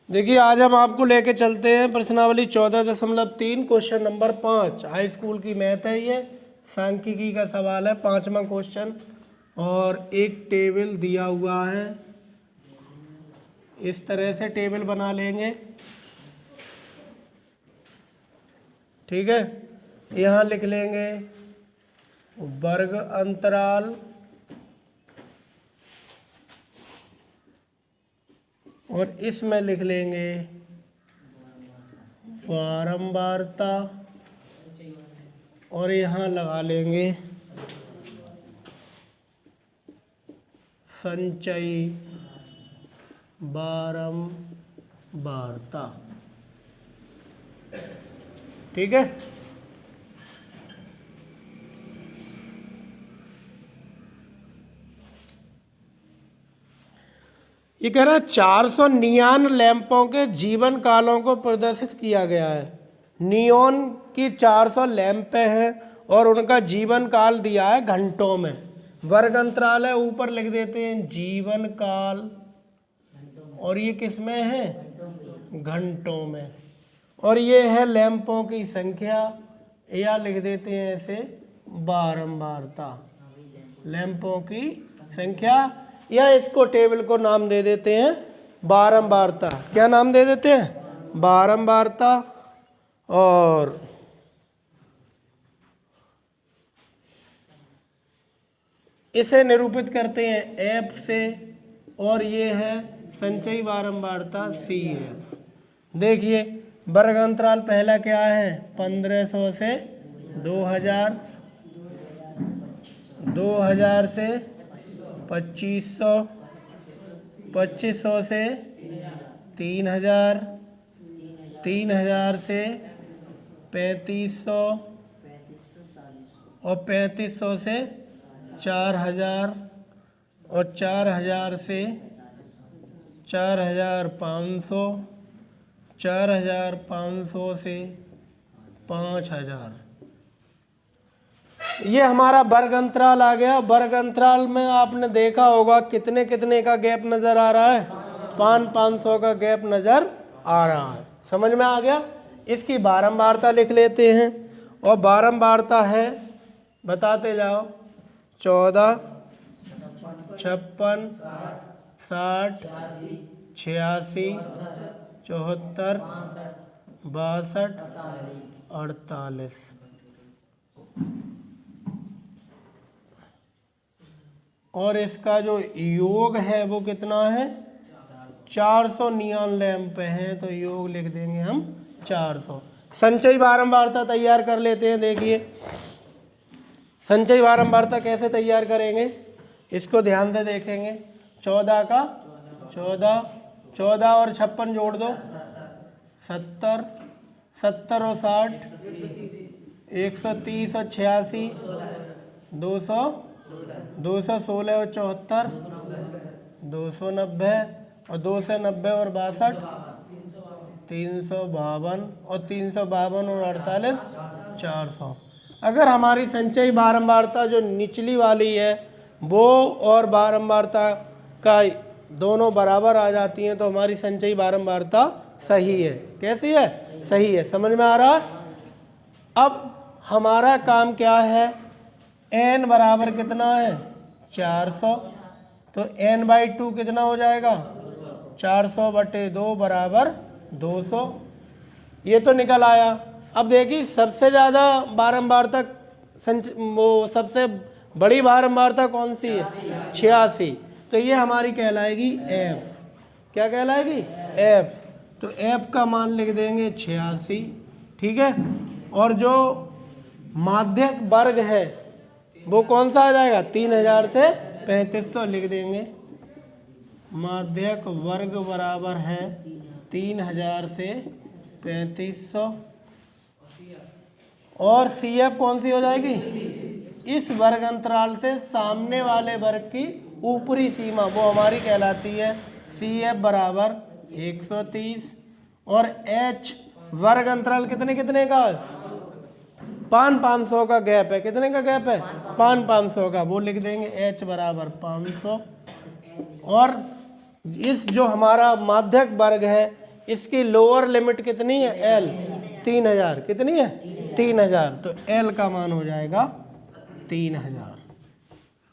देखिए आज हम आपको लेके चलते हैं प्रश्नावली 14.3 क्वेश्चन नंबर 5। हाई स्कूल की मैथ है, ये सांख्यिकी का सवाल है, 5वां क्वेश्चन। और एक टेबल दिया हुआ है, इस तरह से टेबल बना लेंगे, ठीक है। यहाँ लिख लेंगे वर्ग अंतराल और इसमें लिख लेंगे बारंबारता और यहाँ लगा लेंगे संचयी बारंबारता, ठीक है। ये कह रहा है 400 नियॉन लैंपों के जीवन कालों को प्रदर्शित किया गया है। नियॉन की 400 लैंपें हैं और उनका जीवन काल दिया है घंटों में। वर्ग अंतराल है, ऊपर लिख देते हैं जीवन काल, और ये किस में है? घंटों में। और ये है लैंपों की संख्या, या लिख देते हैं ऐसे बारंबारता, लैंपों की संख्या, या इसको टेबल को नाम दे देते हैं बारंबारता। क्या नाम दे देते हैं? बारंबारता। और इसे निरूपित करते हैं एफ से, और ये है संचयी बारंबारता सी एफ। देखिए वर्ग अंतराल पहला क्या है? 1500 से 2000, 2000 से 2500, 2500 से 3000, 3000 से 3500 और 3500 से 4000 और 4000 से 4500, 4500 से 5000। ये हमारा वर्ग अंतराल आ गया। वर्ग अंतराल में आपने देखा होगा कितने कितने का गैप नजर आ रहा है? 500 का गैप नजर आ रहा है। समझ में आ गया? इसकी बारंबारता लिख लेते हैं, और बारंबारता है, बताते जाओ, 14, 56, 60, 86, 74, 62, 48। और इसका जो योग है वो कितना है? 400 नियॉन लैंप हैं, तो योग लिख देंगे हम 400। संचयी बारंबारता तैयार कर लेते हैं। देखिए संचयी बारंबारता कैसे तैयार करेंगे, इसको ध्यान से देखेंगे। 14 का 14, 14 और 56 जोड़ दो, 70, 70 और 60, 130 और 86, 200, 216 और 74, 290 और 2 से 90 और 62, 352 और 352 और 48, 400। अगर हमारी संचयी बारंबारता जो निचली वाली है वो और बारंबारता का दोनों बराबर आ जाती हैं, तो हमारी संचयी बारंबारता सही है। कैसी है? सही है। समझ में आ रहा है? अब हमारा काम क्या है? n बराबर कितना है? 400। तो n/2 कितना हो जाएगा? 400/2 बराबर 200। ये तो निकल आया। अब देखिए सबसे ज़्यादा बारंबारता वो सबसे बड़ी बारंबारता कौन सी है? 86। तो ये हमारी कहलाएगी f। क्या कहलाएगी? f। तो f का मान लिख देंगे 86, ठीक है। और जो माध्यक वर्ग है वो कौन सा आ जाएगा? 3000 से 3500 लिख देंगे। माध्यक वर्ग बराबर है 3000 से 3500। और सी एफ कौन सी हो जाएगी? इस वर्ग अंतराल से सामने वाले वर्ग की ऊपरी सीमा, वो हमारी कहलाती है सी एफ बराबर 130। और एच वर्ग अंतराल कितने कितने का? 500 का गैप है। कितने का गैप है? 500 का, वो लिख देंगे एच बराबर 500। और इस जो हमारा माध्यक वर्ग है इसकी लोअर लिमिट कितनी है एल 3000, कितनी है 3000, तो एल का मान हो जाएगा 3000।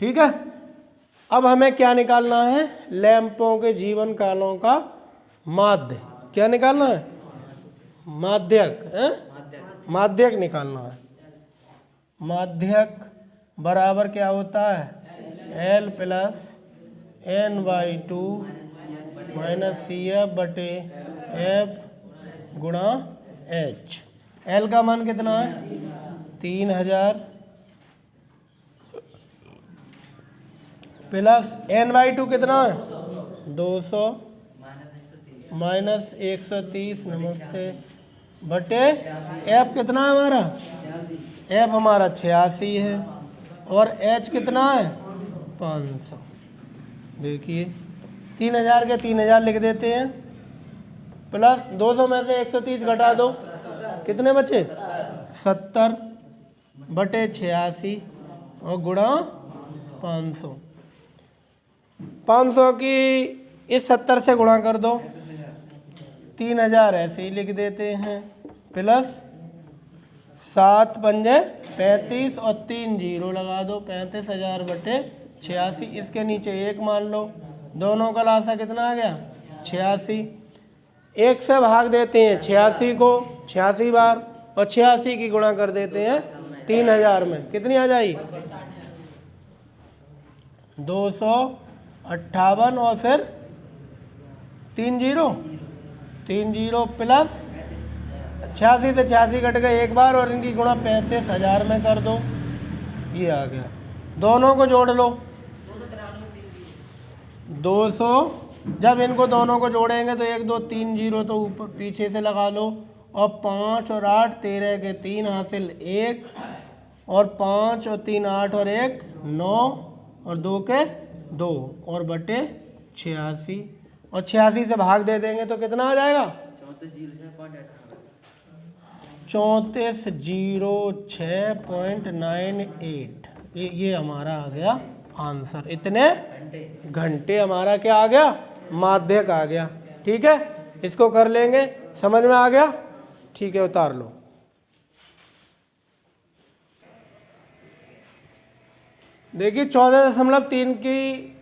ठीक है, अब हमें क्या निकालना है, लैंपों के जीवन कालों का माध्य, क्या निकालना है, माध्यक है, माध्यक निकालना है। माध्यक बराबर क्या होता है L plus N by 2 minus C F बटे एफ गुणा एच। एल का मान कितना है 3000 प्लस एन बाई 2 कितना है 200 माइनस 130 नमस्ते बटे एफ कितना है हमारा, एफ हमारा 86 है और एच कितना है 500। देखिए 3000 के 3000 लिख देते हैं, प्लस 200 में से 130 घटा दो, कितने बचे 70 बटे 86 और गुणा 500। 500 की इस 70 से गुणा कर दो, 3000 ऐसे ही लिख देते हैं, प्लस 7 पंजे 35 और 3 जीरो लगा दो, 35,000 बटे 86। इसके नीचे 1 मान लो, दोनों का लासा कितना आ गया 86। 1 से भाग देते हैं 86 को 86 बार और 86 की गुणा कर देते हैं 3000 में, कितनी आ जाएगी 258 और फिर 3 जीरो प्लस 86 से 86 कट गए एक बार और इनकी गुणा 35,000 में कर दो, ये आ गया। दोनों को जोड़ लो 200, जब इनको दोनों को जोड़ेंगे तो 1 2 3 जीरो तो ऊपर पीछे से लगा लो और 5 और 8 13 के 3 हासिल 1 और 5 और 3 8 और 1 9 और 2 के 2 और बटे 86 और 86 से भाग दे देंगे तो कितना आ जाएगा 3406.98। ये हमारा आ गया आंसर। इतने घंटे हमारा क्या आ गया माध्यक आ गया। ठीक है, इसको कर लेंगे, समझ में आ गया। ठीक है, उतार लो। देखिए 14.3 की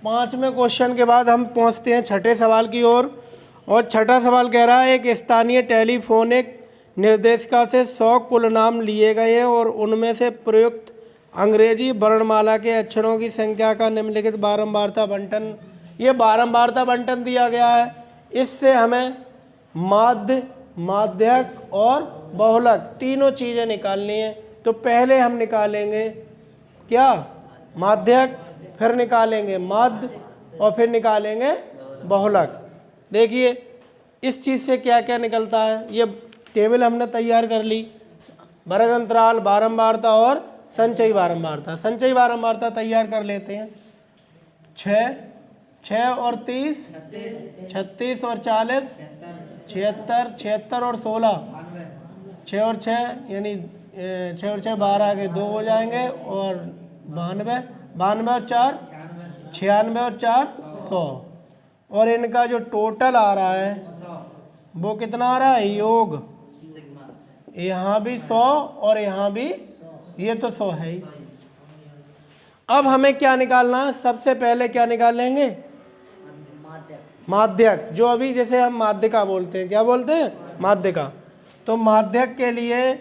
5वें क्वेश्चन के बाद हम पहुंचते हैं छठे सवाल की ओर। और छठा सवाल कह रहा है एक स्थानीय टेलीफोनिक निर्देशिका से 100 कुल नाम लिए गए हैं और उनमें से प्रयुक्त अंग्रेजी वर्णमाला के अक्षरों की संख्या का निम्नलिखित बारंबारता बंटन। ये बारंबारता बंटन दिया गया है, इससे हमें माध्य, माध्यक और बहुलक तीनों चीज़ें निकालनी है। तो पहले हम निकालेंगे क्या माध्यक, फिर निकालेंगे माध्य और फिर निकालेंगे बहुलक। देखिए इस चीज़ से क्या क्या निकलता है, ये टेबल हमने तैयार कर ली। वर्ग अंतराल, बारंबारता और संचयी बारंबारता। संचयी बारंबारता तैयार कर लेते हैं। 6 और 30 36 और 40 76 76 और 16 6 और 6 यानी 6 और 6 12 के 2 हो जाएंगे और 92 92 और 4 96 और 4 100। और इनका जो टोटल आ रहा है वो कितना आ रहा है योग, यहाँ भी 100 और यहाँ भी, ये तो 100 है ही। अब हमें क्या निकालना है, सबसे पहले क्या निकालेंगे माध्यक, जो अभी जैसे हम माध्यिका बोलते हैं, क्या बोलते हैं माध्यिका। तो माध्यक के लिए,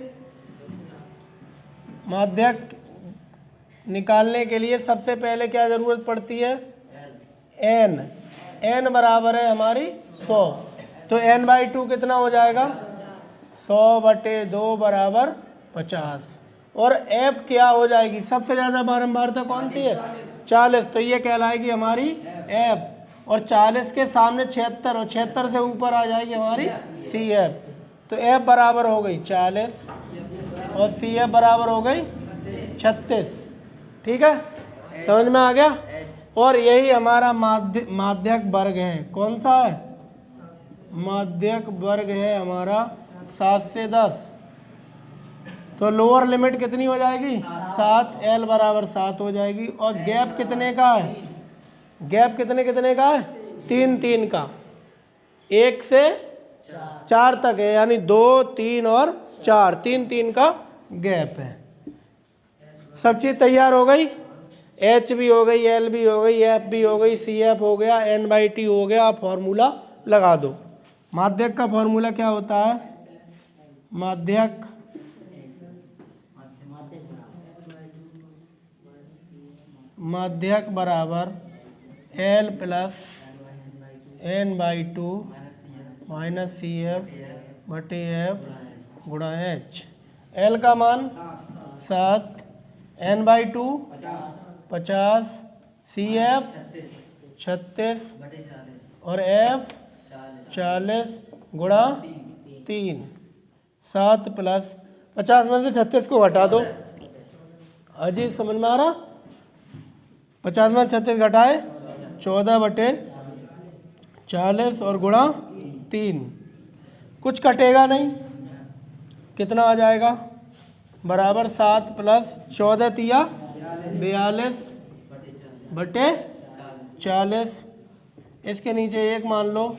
माध्यक निकालने के लिए सबसे पहले क्या ज़रूरत पड़ती है n बराबर है हमारी 100। तो n/2 कितना हो जाएगा 100/2 बराबर 50। और f क्या हो जाएगी, सबसे ज़्यादा बारंबारता कौन सी है 40, तो ये कहलाएगी हमारी f। और 40 के सामने 76 और 76 से ऊपर आ जाएगी हमारी cf। तो f बराबर हो गई 40 और cf बराबर हो गई 36। ठीक है, समझ में आ गया। और यही हमारा माध्यक वर्ग है, कौन सा है माध्यक वर्ग है हमारा 7 से 10। तो लोअर लिमिट कितनी हो जाएगी 7, L बराबर 7 हो जाएगी। और गैप कितने का है, गैप कितने का है 3 3 का। 1 से 4 तक है, यानी 2, 3 और 4, 3 3 का गैप है। सब चीज़ तैयार हो गई, एच भी हो गई, एल भी हो गई, एफ भी हो गई, सी एफ हो गया, N/T हो गया। आप फॉर्मूला लगा दो। माध्यक का फॉर्मूला क्या होता है? माध्यक बराबर L plus N/2 minus C F बटे एफ गुणा एच। L का मान 7, N/2 50, सी एफ 36 और एफ 40 गुणा 3। 7 प्लस 50 में से 36 को घटा दो। अजी समझ में आ रहा? 50 में 36 घटाए 14 बटे 40 और गुणा 3। कुछ कटेगा नहीं, कितना आ जाएगा? बराबर 7 प्लस 14 तिया 42 बटे 40। इसके नीचे 1 मान लो,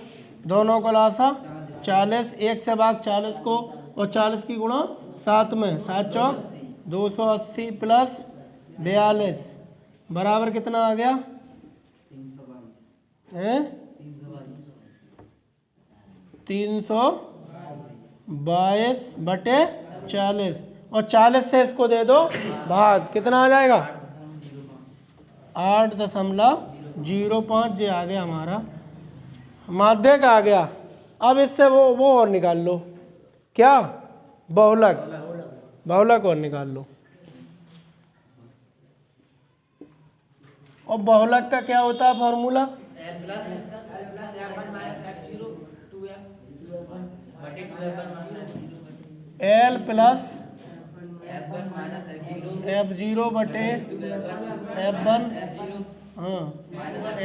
दोनों को लासा 40, 1 से भाग 40 को और 40 की गुणा 7 में, 7 चौक 280 प्लस 42 बराबर कितना आ गया? 322 बटे 40 और 40 से इसको दे दो भाग, कितना आ जाएगा? 8.05 ये आ गया हमारा माध्यक आ गया। अब इससे वो और निकाल लो, क्या? बहुलक और निकाल लो। और बहुलक का क्या होता है फॉर्मूला? L प्लस F0 बटे F1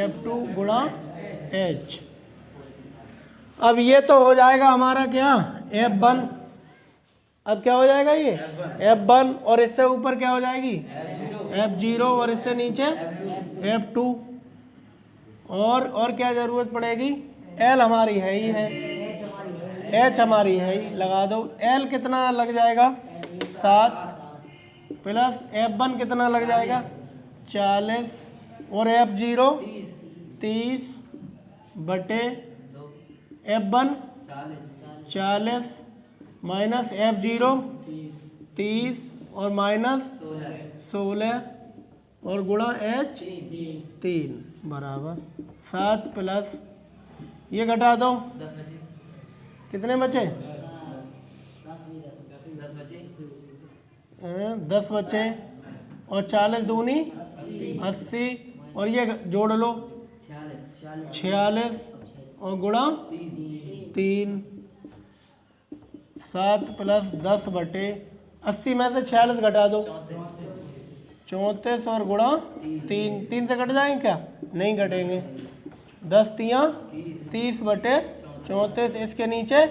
F2 गुणा H। अब ये तो हो जाएगा हमारा क्या? F1। अब क्या हो जाएगा ये? F1 और इससे ऊपर क्या हो जाएगी? F0 और इससे नीचे F2। और क्या ज़रूरत पड़ेगी? L हमारी है ही है, H हमारी है ही, लगा दो। L कितना लग जाएगा? 7 प्लस F1 कितना लग जाएगा? 40 और F0 30 बटे F1 40 माइनस F0 30 और माइनस 16 और गुणा H 3 बराबर 7 प्लस ये घटा दो, कितने बचे? 10 बचे और 40 दूनी 80 और ये जोड़ लो 46 और गुणा 3। 7 प्लस 10 बटे 80 में से 46 घटा दो 34 और गुणा 3 से कट जाएंगे क्या? नहीं कटेंगे। 10 तियाँ 30 बटे 34। इसके नीचे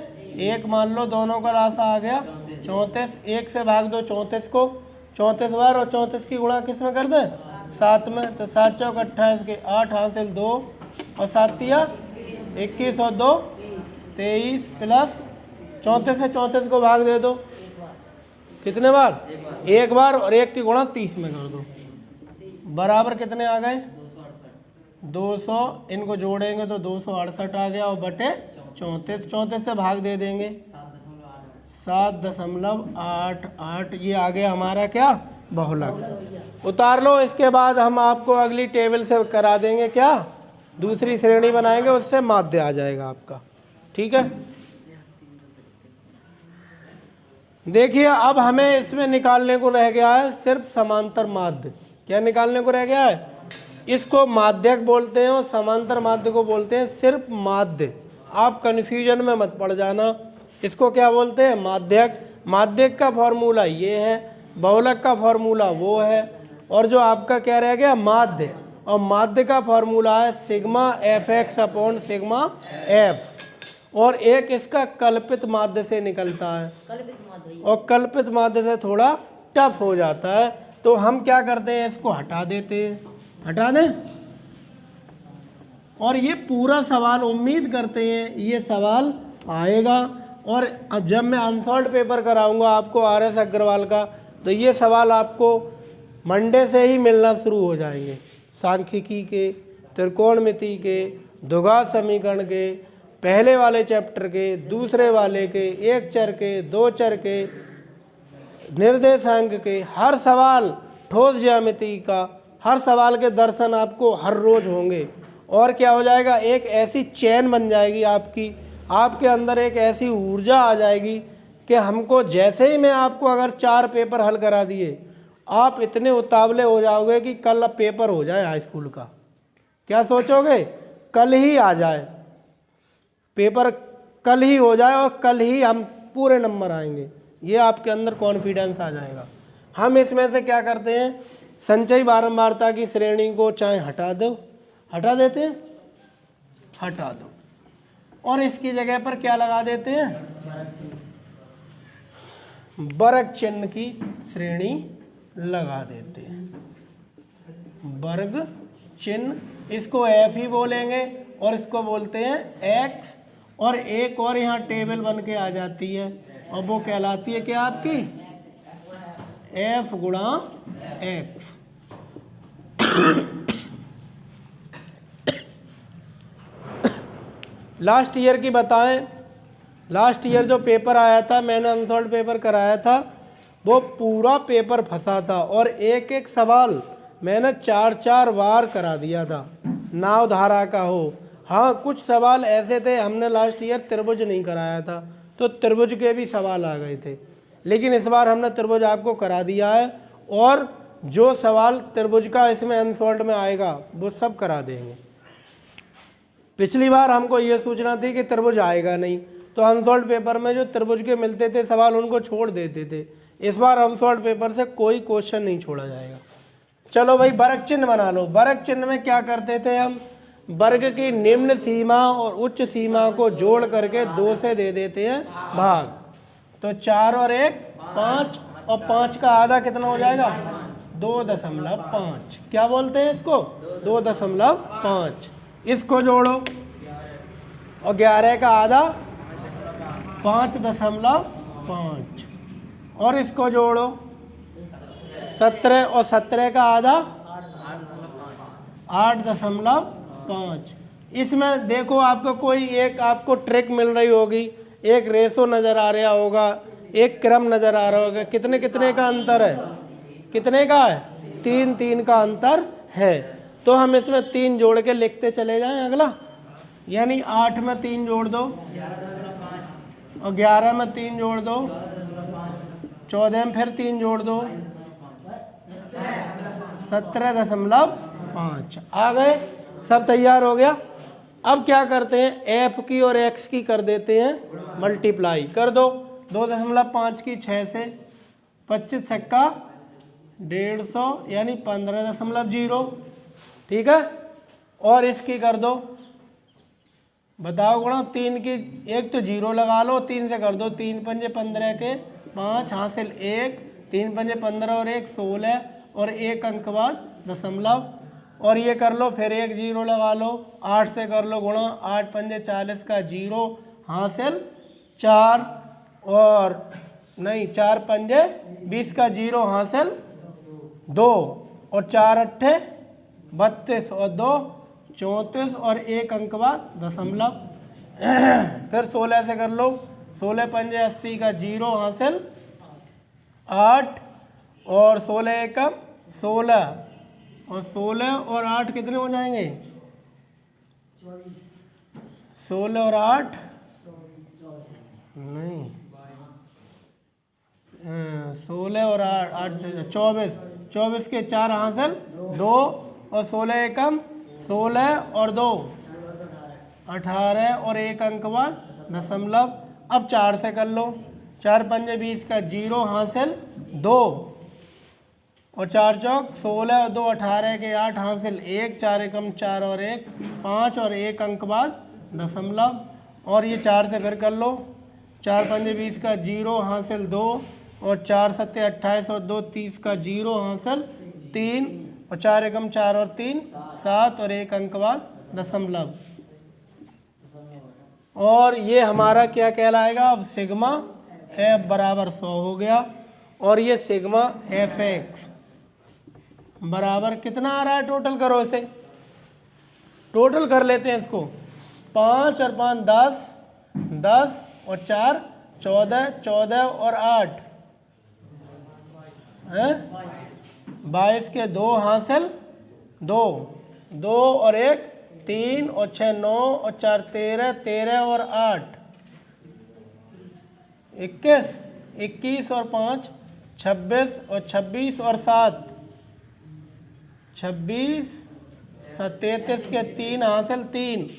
1 मान लो, दोनों का लासा आ गया 34। 1 से भाग दो 34 को 34 बार और 34 की गुणा किस में कर दें? 7 में। तो 7 चौक 28 के 8 हासिल 2 और 7 तिया 21 और 2 23 प्लस 34 से 34 को भाग दे दो, कितने बार? 1 बार और 1 की गुणा 30 में कर दो बराबर कितने आ गए? 200। इनको जोड़ेंगे तो 268 आ गया और बटे 34। 34 से भाग दे देंगे 7.88। ये आ गया हमारा क्या? बहुलक। उतार लो। इसके बाद हम आपको अगली टेबल से करा देंगे क्या? दूसरी श्रेणी बनाएंगे, उससे माध्य आ जाएगा आपका। ठीक है, देखिए अब हमें इसमें निकालने को रह गया है सिर्फ समांतर माध्य। क्या निकालने को रह गया है? इसको माध्यक बोलते हैं और समांतर माध्य को बोलते हैं सिर्फ माध्य। आप कन्फ्यूजन में मत पड़ जाना। इसको क्या बोलते हैं? माध्यक। माध्यक का फॉर्मूला ये है, बहुलक का फॉर्मूला वो है, और जो आपका क्या रह गया? माध्य। और माध्य का फॉर्मूला है sigma fx upon sigma f। और एक इसका कल्पित माध्य से निकलता है, और कल्पित माध्य से थोड़ा टफ हो जाता है। तो हम क्या करते हैं? इसको हटा देते हैं। हटा दें, और ये पूरा सवाल उम्मीद करते हैं ये सवाल आएगा। और अब जब मैं अनसॉल्व्ड पेपर कराऊंगा आपको RS अग्रवाल का, तो ये सवाल आपको मंडे से ही मिलना शुरू हो जाएंगे। सांख्यिकी के, त्रिकोणमिति के, द्विघात समीकरण के, पहले वाले चैप्टर के, दूसरे वाले के, एक चर के, दो चर के, निर्देशांक के, हर सवाल, ठोस ज्यामिति का हर सवाल के दर्शन आपको हर रोज होंगे। और क्या हो जाएगा, एक ऐसी चैन बन जाएगी आपकी, आपके अंदर एक ऐसी ऊर्जा आ जाएगी कि हमको जैसे ही मैं आपको अगर 4 पेपर हल करा दिए, आप इतने उतावले हो जाओगे कि कल अब पेपर हो जाए हाई स्कूल का। क्या सोचोगे, कल ही आ जाए पेपर, कल ही हो जाए और कल ही हम पूरे नंबर आएंगे, ये आपके अंदर कॉन्फिडेंस आ जाएगा। हम इसमें से क्या करते हैं, संचयी बारंबारता की श्रेणी को चाहे हटा देते हैं, हटा दो, और इसकी जगह पर क्या लगा देते हैं, वर्ग चिन्ह की श्रेणी लगा देते हैं। वर्ग चिन्ह, इसको F ही बोलेंगे और इसको बोलते हैं X। और एक और यहाँ टेबल बन के आ जाती है और वो कहलाती है क्या आपकी, F गुणा X। लास्ट ईयर की बताएं, लास्ट ईयर जो पेपर आया था, मैंने अनसॉल्व्ड पेपर कराया था, वो पूरा पेपर फंसा था और एक एक सवाल मैंने 4-4 बार करा दिया था, नाव धारा का हो। हाँ, कुछ सवाल ऐसे थे, हमने लास्ट ईयर त्रिभुज नहीं कराया था तो त्रिभुज के भी सवाल आ गए थे, लेकिन इस बार हमने त्रिभुज आपको करा दिया है। और जो सवाल त्रिभुज का इसमें अनसॉल्व्ड में आएगा वो सब करा देंगे। पिछली बार हमको ये सूचना थी कि त्रिभुज आएगा नहीं, तो अनसॉल्व्ड पेपर में जो त्रिभुज के मिलते थे सवाल उनको छोड़ देते थे। इस बार अनसॉल्व्ड पेपर से कोई क्वेश्चन नहीं छोड़ा जाएगा। चलो भाई, वर्ग चिन्ह बना लो। वर्ग चिन्ह में क्या करते थे हम, वर्ग की निम्न सीमा और उच्च सीमा को जोड़ करके 2 से दे देते हैं भाग। तो 4 और 1 5, और 5 का आधा कितना हो जाएगा, 2.5। क्या बोलते हैं इसको, 2.5। इसको जोड़ो और 11 का आधा 5.5, और इसको जोड़ो 17 और 17 का आधा 8.5। इसमें देखो आपको कोई एक आपको ट्रिक मिल रही होगी, एक रेशो नज़र आ रहा होगा, एक क्रम नज़र आ रहा होगा। कितने कितने का अंतर है, कितने का है, 3-3 का अंतर है। तो हम इसमें 3 जोड़ के लिखते चले जाएं अगला, यानी 8 में 3 जोड़ दो और 11 में 3 जोड़ दो, 14 में फिर 3 जोड़ दो, 17.5 आ गए। सब तैयार हो गया। अब क्या करते हैं, F की और X की कर देते हैं मल्टीप्लाई। कर दो, 2.5 की 6 से, 25 छक्का 150 यानी 15.0, ठीक है। और इसकी कर दो, बताओ गुणा 3 की, एक तो 0 लगा लो, 3 से कर दो, 3 पंजे 15 के 5 हासिल 1, 3 पंजे 15 और 1 16, और 1 अंक बाद दशमलव, और ये कर लो, फिर 1 0 लगा लो, 8 से कर लो गुणा, 8 पंजे 40 का 0 हासिल 4, और नहीं 4 पंजे 20 का 0 हासिल 2, और 4 अट्ठे 32 और 2 34, और 1 अंक बाद दशमलव। फिर 16 से कर लो, 16 पंजे 80 का 0 हासिल 8, और 16 एकम 16, और 16 और 8 कितने हो जाएंगे, 16 और 8 नहीं, 16 और 8 24, 24 के 4 हासिल 2, और 16 एकम 16 और 2 18, और 1 अंक बाद दशमलव। अब 4 से कर लो, 4 पंजे 20 का 0 हासिल 2, और 4 चौक 16 और 2 18 के 8 हासिल 1, 4 एकम 4 और 1 5, और 1 अंक बाद दशमलव। और ये 4 से फिर कर लो, 4 पंजे 20 का 0 हासिल 2, और 4 सत्ते 28 और 2 30 का 0 हासिल 3, और 4 एकम 4 और 3 7, और 1 अंक बाद दशमलव, और ये हमारा क्या कहलाएगा अब, सिग्मा एफ बराबर 100 हो गया। और ये सिग्मा एफ एक्स बराबर कितना आ रहा है, टोटल करो इसे, टोटल कर लेते हैं इसको। 5 और 5 10, 10 और 4 14, 14 और 8 हैं 22 के 2 हासिल 2, 2 और 1 3 और 6 9 और 4 13, 13 और 8 21, 21 और 5 26 और 26 और 7 26, 33 के 3 हासिल 3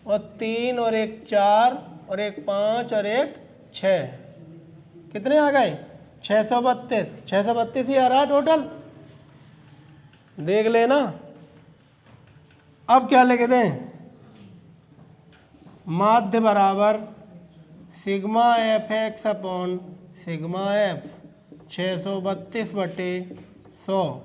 और 3 और 1 4 और 1 5 और 1 6, कितने आ गए 632, 632 ही आ रहा है टोटल, देख लेना। अब क्या लिख दें, माध्य बराबर sigma F x upon sigma F 632 बटे 100,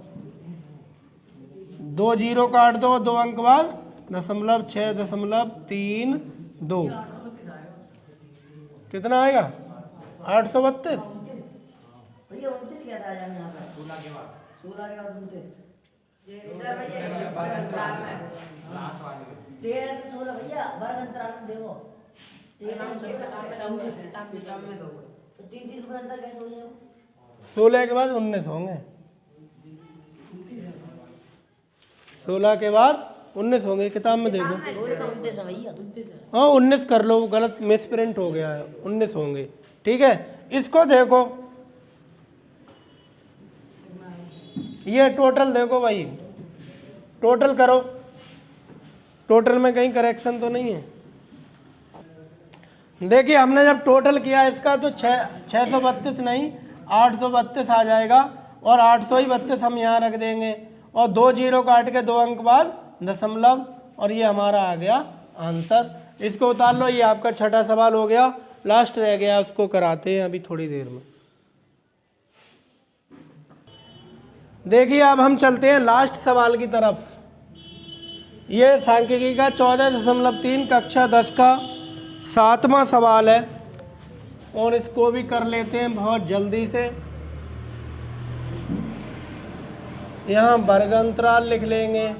2 जीरो काट दो, 2 अंक बाद 0.6.32, कितना आएगा 832। भैया 29 कैसा आ जाएगा यहाँ पर 16 के बाद 29 ये इधर भैया अंतराल में 13 से 16 भैया वर्ग अंतराल में देखो 13 से 16 में दो तो 3 पर अंतर कैसे हो जाएगा, 16 के बाद 19 होंगे, 16 के बाद 19 होंगे, किताब में देखो। 29 भैया हाँ 19 कर लो, गलत मिस प्रिंट हो गया है, 19 होंगे। ठीक है, इसको देखो, ये टोटल देखो भाई, टोटल करो, टोटल में कहीं करेक्शन तो नहीं है। देखिए हमने जब टोटल किया इसका तो 632 नहीं 832 आ जाएगा, और 832 हम यहाँ रख देंगे, और 2 जीरो काट के 2 अंक बाद दशमलव, और ये हमारा आ गया आंसर। इसको उतार लो, ये आपका छठा सवाल हो गया, लास्ट रह गया, उसको कराते हैं अभी थोड़ी देर में। देखिए अब हम चलते हैं लास्ट सवाल की तरफ। ये सांख्यिकी का 14.3 कक्षा 10 का 7वां सवाल है, और इसको भी कर लेते हैं बहुत जल्दी से। यहाँ वर्ग अंतराल लिख लेंगे,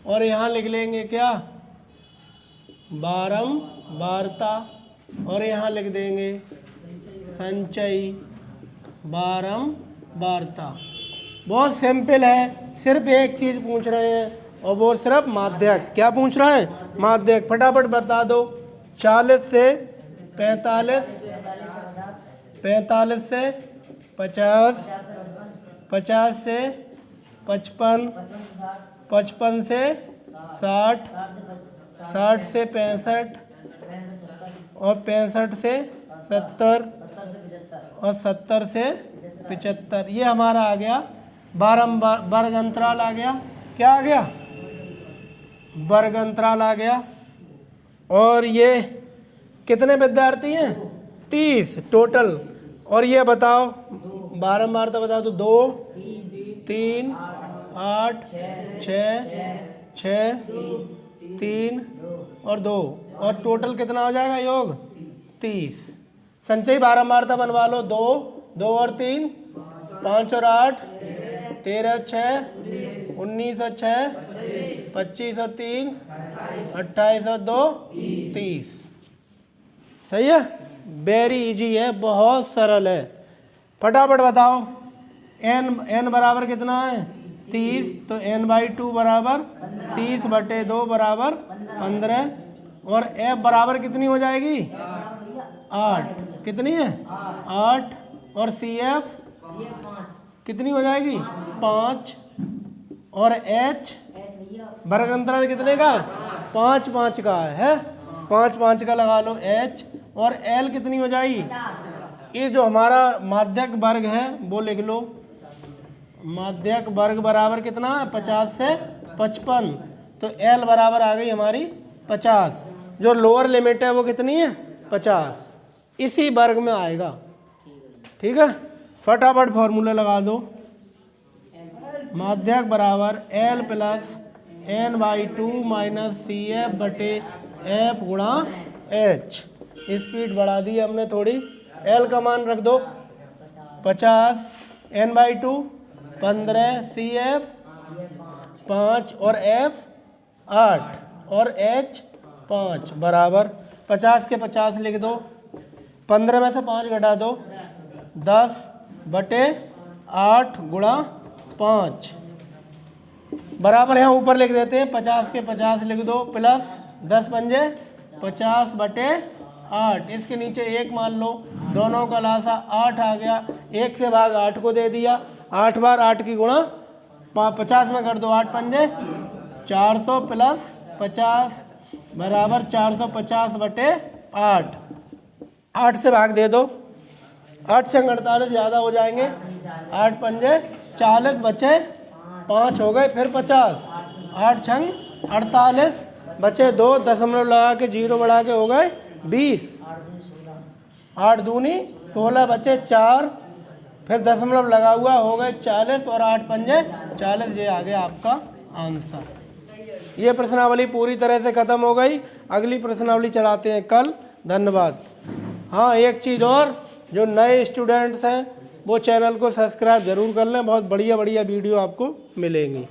और यहाँ लिख लेंगे क्या, बारंबारता, और यहाँ लिख देंगे संचयी बारंबारता। बहुत सिंपल है, सिर्फ एक चीज़ पूछ रहे हैं, और वो सिर्फ माध्यक। क्या पूछ रहे हैं, माध्यक। फटाफट बता दो। 40 से 45, 45 से 50, 50 से 55, 55 से 60, 60 से 65, और 65 से 70, और 70 से 75। ये हमारा आ गया बारंबार वर्ग अंतराल आ गया। क्या आ गया, वर्ग अंतराल आ गया। और ये कितने विद्यार्थी हैं, 30 टोटल। और ये बताओ बारंबार तो बता दो, 2 3 8 6 6 3 और 2, और टोटल कितना हो जाएगा योग 30। संचयी बारंबारता बनवा लो, 2 2 और 3 5 और 8 13 और 6 19 और 6 25 और 3 28 और 2 30। सही है, वेरी इजी है, बहुत सरल है। फटाफट बताओ, n बराबर कितना है 30, तो n/2 बराबर 30 बटे 2 बराबर 15, और f बराबर कितनी हो जाएगी 8, कितनी है 8, और CF कितनी हो जाएगी 5, और H वर्ग अंतराल कितने का 5 5 का है 5 5 का लगा लो H, और L कितनी हो जाएगी, ये जो हमारा माध्यक वर्ग है वो लिख लो। माध्यक वर्ग बराबर कितना है 50 से 55, तो L बराबर आ गई हमारी 50। जो लोअर लिमिट है वो कितनी है 50, इसी वर्ग में आएगा। ठीक है, फटाफट फॉर्मूला लगा दो। माध्यक बराबर L plus n/2 minus C F बटे एफ गुणा एच। स्पीड बढ़ा दी हमने थोड़ी। एल का मान रख दो 50, n/2 15, सी एफ 5 और एफ 8 और एच 5 बराबर 50 के 50 लिख दो। 15 में से 5 घटा दो 10 बटे 8 गुणा 5 बराबर यहाँ ऊपर लिख देते हैं 50 के 50 लिख दो प्लस 10 पंजे 50 बटे 8। इसके नीचे 1 मान लो, दोनों का लासा 8 आ गया। 1 से भाग 8 को दे दिया। 8 बार 8 की गुणा 50 में कर दो 8 पंजे 400 प्लस 50 बराबर 450 बटे 8। 8 से भाग दे दो, 8 छंग 48 ज़्यादा हो जाएंगे। 8 पंजे 40 बचे 5 हो गए, फिर 50। 8 छंग 48 बचे 2, दशमलव लगा के 0 बढ़ा के हो गए 20। 8 दूनी 16 बचे 4, फिर दशमलव लगा हुआ हो गए 40 और 8 पंजे 40। ये आ गया आपका आंसर। ये प्रश्नावली पूरी तरह से ख़त्म हो गई। अगली प्रश्नावली चलाते हैं कल। धन्यवाद। हाँ, एक चीज़ और, जो नए स्टूडेंट्स हैं वो चैनल को सब्सक्राइब ज़रूर कर लें। बहुत बढ़िया बढ़िया वीडियो आपको मिलेंगी।